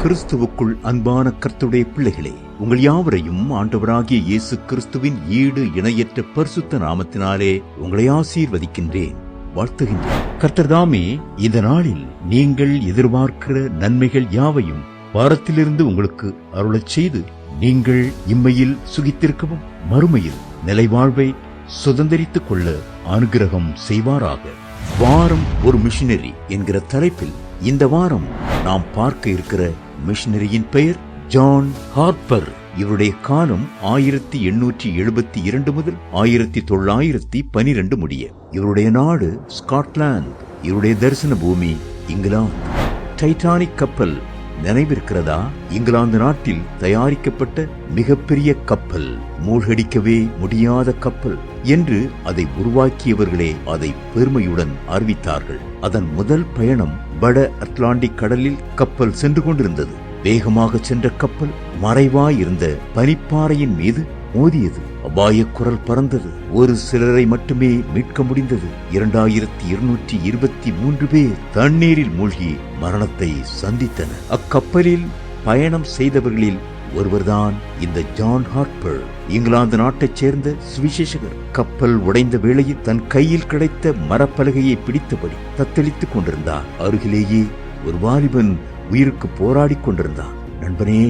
கிறிஸ்துவுக்குள் அன்பான கர்த்தருடைய பிள்ளைகளே, உங்கள் யாவரையும் ஆண்டவராகிய இயேசு கிறிஸ்துவின் ஈடு இணையற்ற பரிசுத்த நாமத்தினாலே உங்களை ஆசீர்வதிக்கின்றேன், வாழ்த்துகின்றேன். கர்த்தர் தாமே இந்த நாளில் நீங்கள் எதிர்பார்க்கிற நன்மைகள் யாவையும் வாரத்திலிருந்து உங்களுக்கு அருளச் செய்து நீங்கள் இம்மையில் சுகித்திருக்கவும் மறுமையில் நிலைவாழ்வை சுதந்திரித்துக் கொள்ள அனுகிரகம் செய்வாராக. வாரம் ஒரு மிஷனரி என்கிற தலைப்பில் இந்த வாரம் நாம் பார்க்க இருக்கிற மிஷனரியின் பெயர் ஜான் ஹார்ப்பர். இவருடைய காலம் 1872 முதல் 1912 முடிய. இவருடைய நாடு ஸ்காட்லாந்து. இவருடைய தரிசன பூமி இங்கிலாந்து. டைட்டானிக் கப்பல் நினைவிருக்கிறதா? இங்கிலாந்து நாட்டில் தயாரிக்கப்பட்ட மிகப்பெரிய கப்பல், மூழ்கடிக்கவே முடியாத கப்பல் என்று அதை உருவாக்கியவர்களே அதை பெருமையுடன் அறிவித்தார்கள். அதன் முதல் பயணம் வட அட்லாண்டிக் கடலில் கப்பல் சென்று கொண்டிருந்தது. வேகமாக சென்ற கப்பல் மறைவாயிருந்த பனிப்பாறையின் மீது மோதியது. அபாய குரல் பறந்தது. ஒரு சிலரை மட்டுமே மீட்க முடிந்தது. 2223 பேர் தண்ணீரில் மூழ்கி மரணத்தை சந்தித்தனர். அக்கப்பலில் பயணம் செய்தவர்களில் ஒருவர்தான் இந்த ஜான் ஹார்ப்பர், இங்கிலாந்து நாட்டைச் சேர்ந்த சுவிசேஷகர். கப்பல் உடைந்த வேளையில் தன் கையில் கிடைத்த மரப்பலகையை பிடித்தபடி தத்தளித்துக் கொண்டிருந்தார். அருகிலேயே ஒரு வாலிபன் உயிருக்கு போராடி கொண்டிருந்தான். நண்பனே,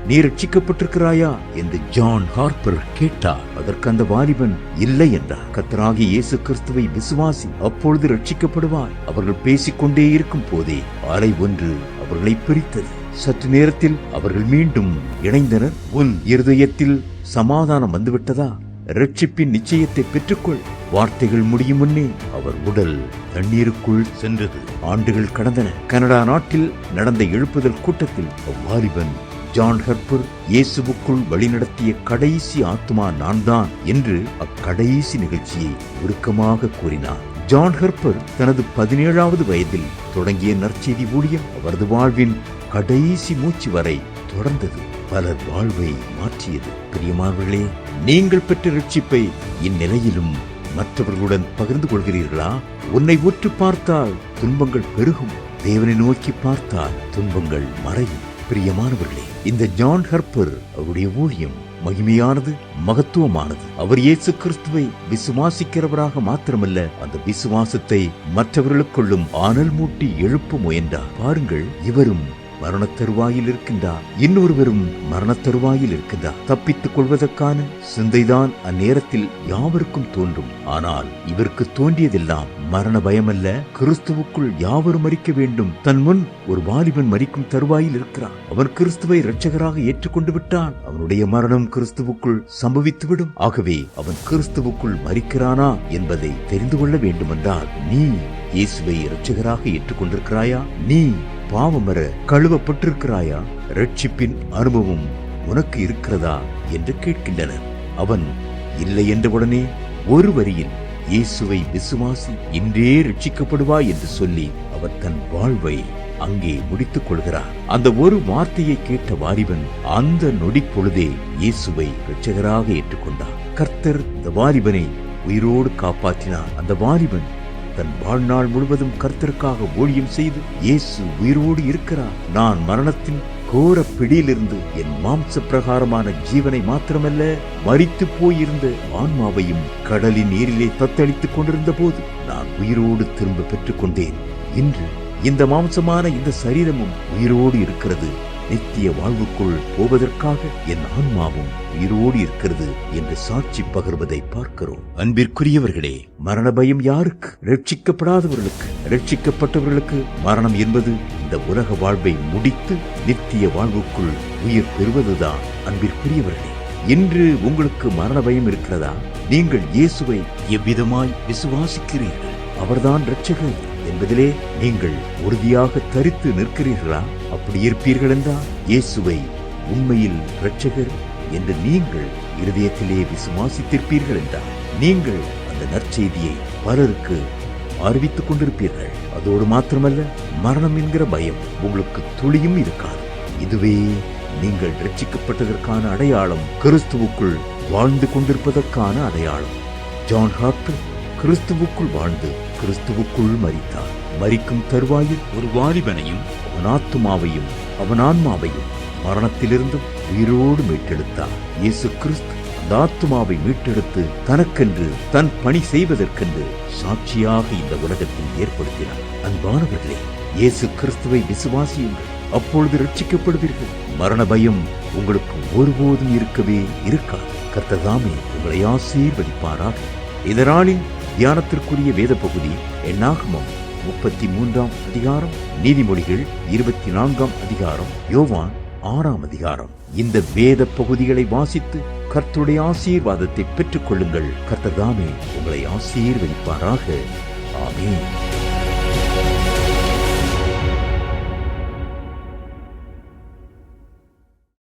நீ ரட்சிக்கப்பட்டிருக்கிறாயா என்று ஜான் ஹார்ப்பர் கேட்டார். அதற்கு அந்த வாலிபன் இல்லை என்றார். கர்த்தராகிய இயேசு கிறிஸ்துவை விசுவாசி, அப்பொழுது ரட்சிக்கப்படுவாய். அவர்கள் பேசிக்கொண்டே இருக்கும் போதே அலை ஒன்று அவர்களை பிரித்தது. சற்று நேரத்தில் அவர்கள் மீண்டும் இணைந்தனர். உன் இருதயத்தில் சமாதானம் வந்துவிட்டதா? ரட்சிப்பின் நிச்சயத்தை பெற்றுக்கொள். வார்த்தைகள் முடியும் முன்னே அவர் உடல் தண்ணீருக்குள் சென்றது. ஆண்டுகள் கடந்தன. கனடா நாட்டில் நடந்த எழுப்புதல் கூட்டத்தில் அவ்வாலிபன் ஜான் ஹார்ப்பர் இயேசுவுக்குள் வழிநடத்திய கடைசி ஆத்மா நான் தான் என்று அக்கடைசி நிகழ்ச்சியை உருக்கமாக கூறினார். ஜான் ஹார்ப்பர் தனது 17வது வயதில் தொடங்கிய நற்செய்தி ஊழியம் அவரது வாழ்வின் கடைசி மூச்சு வரை தொடர்ந்தது. பலர் வாழ்வை மாற்றியது. பிரியமானவர்களே, நீங்கள் பெற்ற ரட்சிப்பை இந்நிலையிலும் மற்றவர்களுடன் பகிர்ந்து கொள்கிறீர்களா? உன்னை உற்று பார்த்தால் துன்பங்கள் பெருகும், தேவனை நோக்கி பார்த்தால் துன்பங்கள் மறையும். பிரியமானவர்களே, இந்த ஜான் ஹார்ப்பர் அவருடைய ஊழியம் மகிமையானது, மகத்துவமானது. அவர் இயேசு கிறிஸ்துவை விசுவாசிக்கிறவராக மாத்திரமல்ல, அந்த விசுவாசத்தை மற்றவர்களுக்குள்ளும் ஆனல் மூட்டி எழுப்ப முயன்றார். பாருங்கள், இவரும் மரணத்தருவாயில் இருக்கின்றார், இன்னொருவரும் மரணத்தருவாயில் இருக்கின்றார். தப்பித்துக் கொள்வதற்கான சிந்தைதான் அந்நேரத்தில் யாவருக்கும் தோன்றும். ஆனால் இவருக்கு தோன்றியதெல்லாம் மரண பயமல்ல, கிறிஸ்துவுக்குள் யாவரும் மரிக்க வேண்டும். தன் முன் ஒரு வாலிபன் மரிக்கும் தருவாயில் இருக்கிறான். அவன் கிறிஸ்துவை இரட்சகராக ஏற்றுக்கொண்டு விட்டான். அவனுடைய மரணம் கிறிஸ்துவுக்குள் சம்பவித்துவிடும். ஆகவே அவன் கிறிஸ்துவுக்குள் மரிக்கிறானா என்பதை தெரிந்து கொள்ள வேண்டுமென்றால், நீ இயேசுவை இரட்சகராக ஏற்றுக்கொண்டிருக்கிறாயா? நீ பாவமர கழுவப்பட்டிருக்கிறாயா? ரட்சிப்பின் அனுபவம் உனக்கு இருக்கிறதா என்று கேட்கின்றனர். அவன் இல்லை என்றவுடனே ஒரு வரியில் இயேசுவை விசுவாசி, இன்றே ரட்சிக்கப்படுவாய் என்று சொல்லி அவர் தன் வாழ்வை அங்கே முடித்துக் கொள்கிறார். அந்த ஒரு வார்த்தையை கேட்ட வாலிபன் அந்த நொடி பொழுதே இயேசுவை இரட்சகராக ஏற்றுக்கொண்டார். கர்த்தர் இந்த வாலிபனை உயிரோடு காப்பாற்றினார். அந்த வாலிபன் தன் வாழ்நாள் முழுவதும் கர்த்தருக்காக ஊழியம் செய்து, இயேசு உயிரோடு இருக்கிறார், நான் மரணத்தின் கோர பிடியிலிருந்து என் மாம்ச பிரகாரமான ஜீவனை மாத்திரமல்ல, மரித்து போயிருந்த ஆன்மாவையும் கடலின் நீரிலே தத்தளித்துக் கொண்டிருந்த போது நான் உயிரோடு திரும்ப பெற்றுக் கொண்டேன். இன்று இந்த மாம்சமான இந்த சரீரமும் உயிரோடு இருக்கிறது. நித்திய வாழ்வுக்குள் போவதற்காக என் ஆன்மாவும் உயிரோடு இருக்கிறது என்று சாட்சி பகர்வதை பார்க்கிறோம். அன்பிற்குரியவர்களே, மரண பயம் யாருக்கு? ரட்சிக்கப்படாதவர்களுக்கு. ரட்சிக்கப்பட்டவர்களுக்கு மரணம் என்பது இந்த உலக வாழ்வை முடித்து நித்திய வாழ்வுக்குள் உயிர் பெறுவதுதான். அன்பிற்குரியவர்களே, இன்று உங்களுக்கு மரண பயம் இருக்கிறதா? நீங்கள் இயேசுவை எவ்விதமாய் விசுவாசிக்கிறீர்கள்? அவர்தான் இரட்சகர் என்பதிலே நீங்கள் உறுதியாக தரித்து நிற்கிறீர்களா? அப்படி இருப்பீர்கள் என்றால் இயேசுவை உண்மையில் இரட்சகர் என்று நீங்கள் இருதயத்திலே விசுவாசித்திருப்பீர்கள் என்றால் நீங்கள் அந்த நற்செய்தியை பலருக்கு அறிவித்துக் கொண்டிருப்பீர்கள். அதோடு மாத்திரமல்ல, மரணம் என்கிற பயம் உங்களுக்கு துளியும் இருக்காது. இதுவே நீங்கள் ரட்சிக்கப்பட்டதற்கான அடையாளம், கிறிஸ்துவுக்குள் வாழ்ந்து கொண்டிருப்பதற்கான அடையாளம். ஜான் ஹார்ப்பர் கிறிஸ்துவுக்குள் வாழ்ந்து கிறிஸ்துவுக்குள் மரித்தார். மரிக்கும் தருவாயில் ஒரு வாலிபனையும் அவன் ஆத்துமாவையும் அவன் ஆன்மாவையும் மரணத்திலிருந்தும் உயிரோடு மீட்டெடுத்தார். இயேசு கிறிஸ்து அந்த ஆத்துமாவை மீட்டெடுத்து தனக்கென்று தன் பணி செய்வதற்கென்று சாட்சியாக இந்த உலகத்தில் ஏற்படுத்தினார். அன்பானவர்களே, இயேசு கிறிஸ்துவை விசுவாசியுங்கள், அப்பொழுது ரட்சிக்கப்படுவீர்கள். மரண பயம் உங்களுக்கு ஒருபோதும் இருக்கவே இருக்காது. கர்த்தர் தாமே உங்களை ஆசீர்வதிப்பாராக. இந்த நாளின் தியானத்திற்குரிய வேத பகுதி என்னாகமம் 33ஆம் அதிகாரம், நீதிமொழிகள் 24ஆம் அதிகாரம், யோவான் 6ஆம் அதிகாரம். இந்த வேத பகுதிகளை வாசித்து கர்த்தருடைய ஆசீர்வாதத்தை பெற்றுக் கொள்ளுங்கள். கர்த்தர் தாமே உங்களை ஆசீர்வதிப்பாராக. ஆமென்.